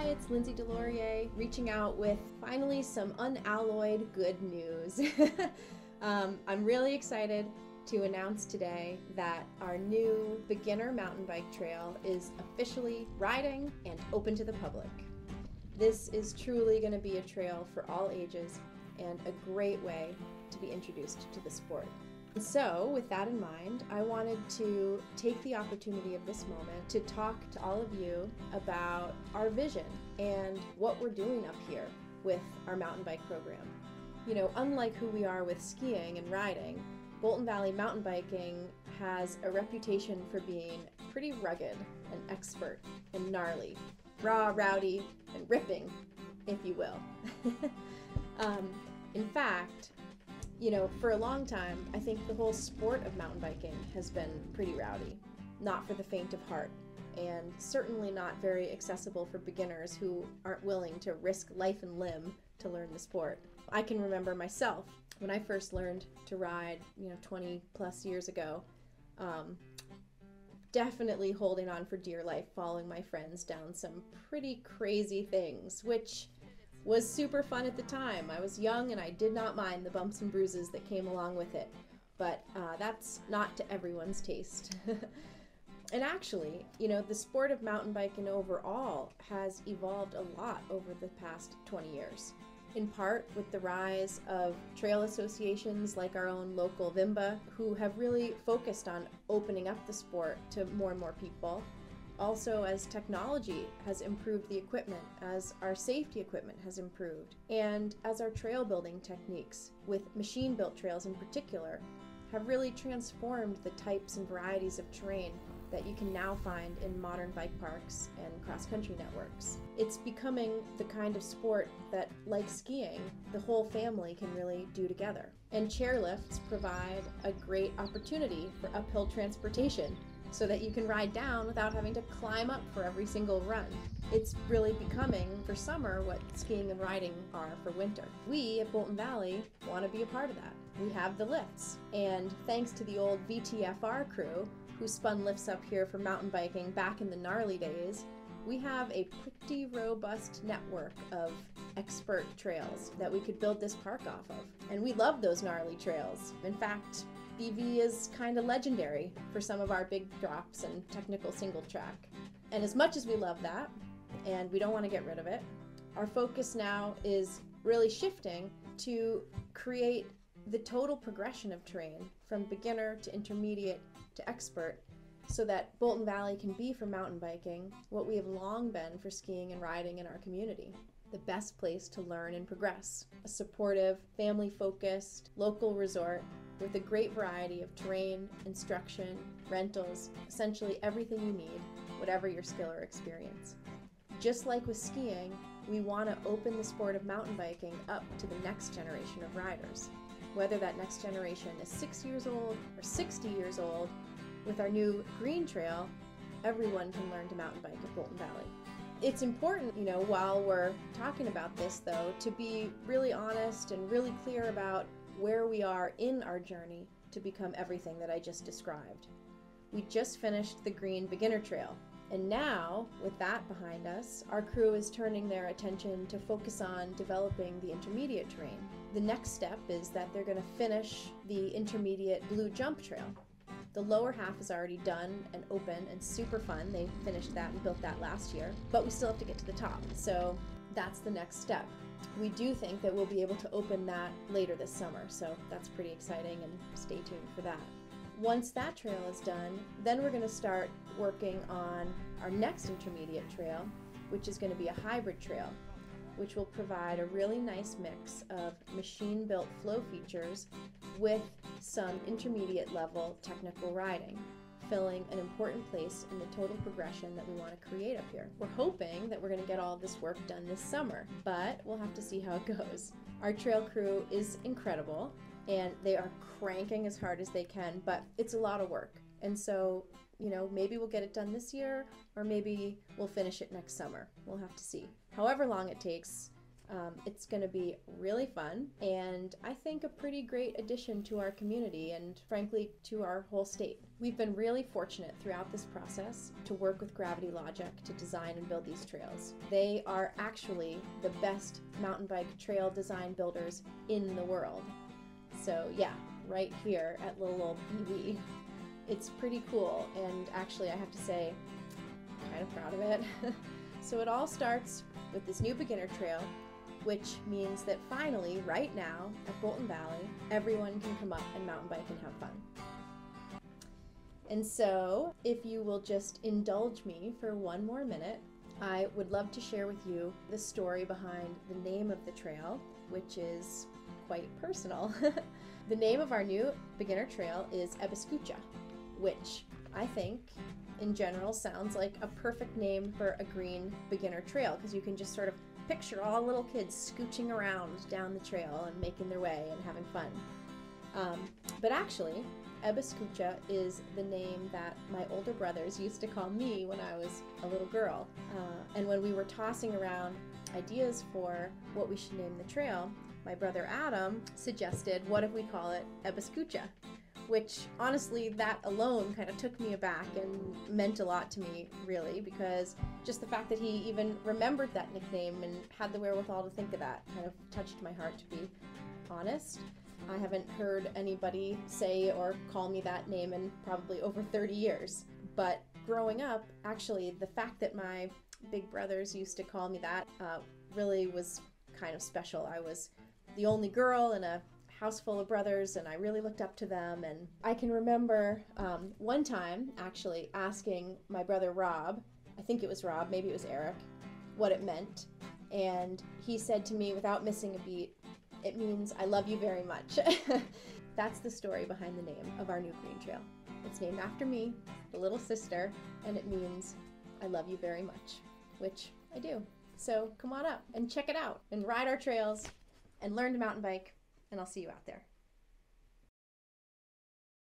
Hi, it's Lindsay reaching out with finally some unalloyed good news. I'm really excited to announce today that our new beginner mountain bike trail is officially riding and open to the public. This is truly going to be a trail for all ages and a great way to be introduced to the sport. So, with that in mind, I wanted to take the opportunity of this moment to talk to all of you about our vision and what we're doing up here with our mountain bike program. You know, unlike who we are with skiing and riding, Bolton Valley mountain biking has a reputation for being pretty rugged and expert and gnarly, raw, rowdy, and ripping, if you will. In fact, you know, for a long time, I think the whole sport of mountain biking has been pretty rowdy, not for the faint of heart, and certainly not very accessible for beginners who aren't willing to risk life and limb to learn the sport. I can remember myself when I first learned to ride, 20 plus years ago, definitely holding on for dear life, following my friends down some pretty crazy things, which was super fun at the time. I was young and I did not mind the bumps and bruises that came along with it, but that's not to everyone's taste. And actually, the sport of mountain biking overall has evolved a lot over the past 20 years. In part with the rise of trail associations like our own local VIMBA, who have really focused on opening up the sport to more and more people. Also, as technology has improved the equipment, as our safety equipment has improved, and as our trail building techniques, with machine-built trails in particular, have really transformed the types and varieties of terrain that you can now find in modern bike parks and cross-country networks. It's becoming the kind of sport that, like skiing, the whole family can really do together. And chairlifts provide a great opportunity for uphill transportation, so that you can ride down without having to climb up for every single run. It's really becoming, for summer, what skiing and riding are for winter. We at Bolton Valley want to be a part of that. We have the lifts, and thanks to the old VTFR crew who spun lifts up here for mountain biking back in the gnarly days, we have a pretty robust network of expert trails that we could build this park off of. And we love those gnarly trails. In fact, BV is kind of legendary for some of our big drops and technical single track. And as much as we love that, and we don't want to get rid of it, our focus now is really shifting to create the total progression of terrain from beginner to intermediate to expert, so that Bolton Valley can be for mountain biking what we have long been for skiing and riding in our community. The best place to learn and progress. A supportive, family-focused, local resort with a great variety of terrain, instruction, rentals, essentially everything you need, whatever your skill or experience. Just like with skiing, we want to open the sport of mountain biking up to the next generation of riders. Whether that next generation is 6 years old or 60 years old, with our new green trail, everyone can learn to mountain bike at Bolton Valley. It's important, while we're talking about this though, to be really honest and really clear about where we are in our journey to become everything that I just described. We just finished the green beginner trail, and now, with that behind us, our crew is turning their attention to focus on developing the intermediate terrain. The next step is that they're going to finish the intermediate blue jump trail. The lower half is already done and open and super fun. They finished that and built that last year, but we still have to get to the top. So that's the next step. We do think that we'll be able to open that later this summer, so that's pretty exciting, and stay tuned for that. Once that trail is done, then we're going to start working on our next intermediate trail, which is going to be a hybrid trail, which will provide a really nice mix of machine-built flow features with some intermediate level technical riding, filling an important place in the total progression that we want to create up here. We're hoping that we're going to get all of this work done this summer, but we'll have to see how it goes. Our trail crew is incredible, and they are cranking as hard as they can, but it's a lot of work. And so, maybe we'll get it done this year, or maybe we'll finish it next summer. We'll have to see. However long it takes, It's going to be really fun, and I think a pretty great addition to our community and frankly to our whole state. We've been really fortunate throughout this process to work with Gravity Logic to design and build these trails. They are actually the best mountain bike trail design builders in the world. So yeah, right here at little old BV. It's pretty cool, and actually I have to say, I'm kind of proud of it. So it all starts with this new beginner trail, which means that finally, right now, at Bolton Valley, everyone can come up and mountain bike and have fun. And so, if you will just indulge me for one more minute, I would love to share with you the story behind the name of the trail, which is quite personal. The name of our new beginner trail is Ebascootcha, which I think in general sounds like a perfect name for a green beginner trail, because you can just sort of picture all little kids scooching around down the trail and making their way and having fun. But actually, Ebascootcha is the name that my older brothers used to call me when I was a little girl. And when we were tossing around ideas for what we should name the trail, my brother Adam suggested, what if we call it Ebascootcha? Which honestly, that alone kind of took me aback and meant a lot to me, really, because just the fact that he even remembered that nickname and had the wherewithal to think of that kind of touched my heart, to be honest. I haven't heard anybody say or call me that name in probably over 30 years. But growing up, actually, the fact that my big brothers used to call me that really was kind of special. I was the only girl in a house full of brothers, and I really looked up to them. And I can remember one time actually asking my brother Rob, I think it was Rob, maybe it was Eric, what it meant. And he said to me without missing a beat, "It means I love you very much." That's the story behind the name of our new green trail. It's named after me, the little sister, and it means I love you very much, which I do. So come on up and check it out and ride our trails and learn to mountain bike, and I'll see you out there.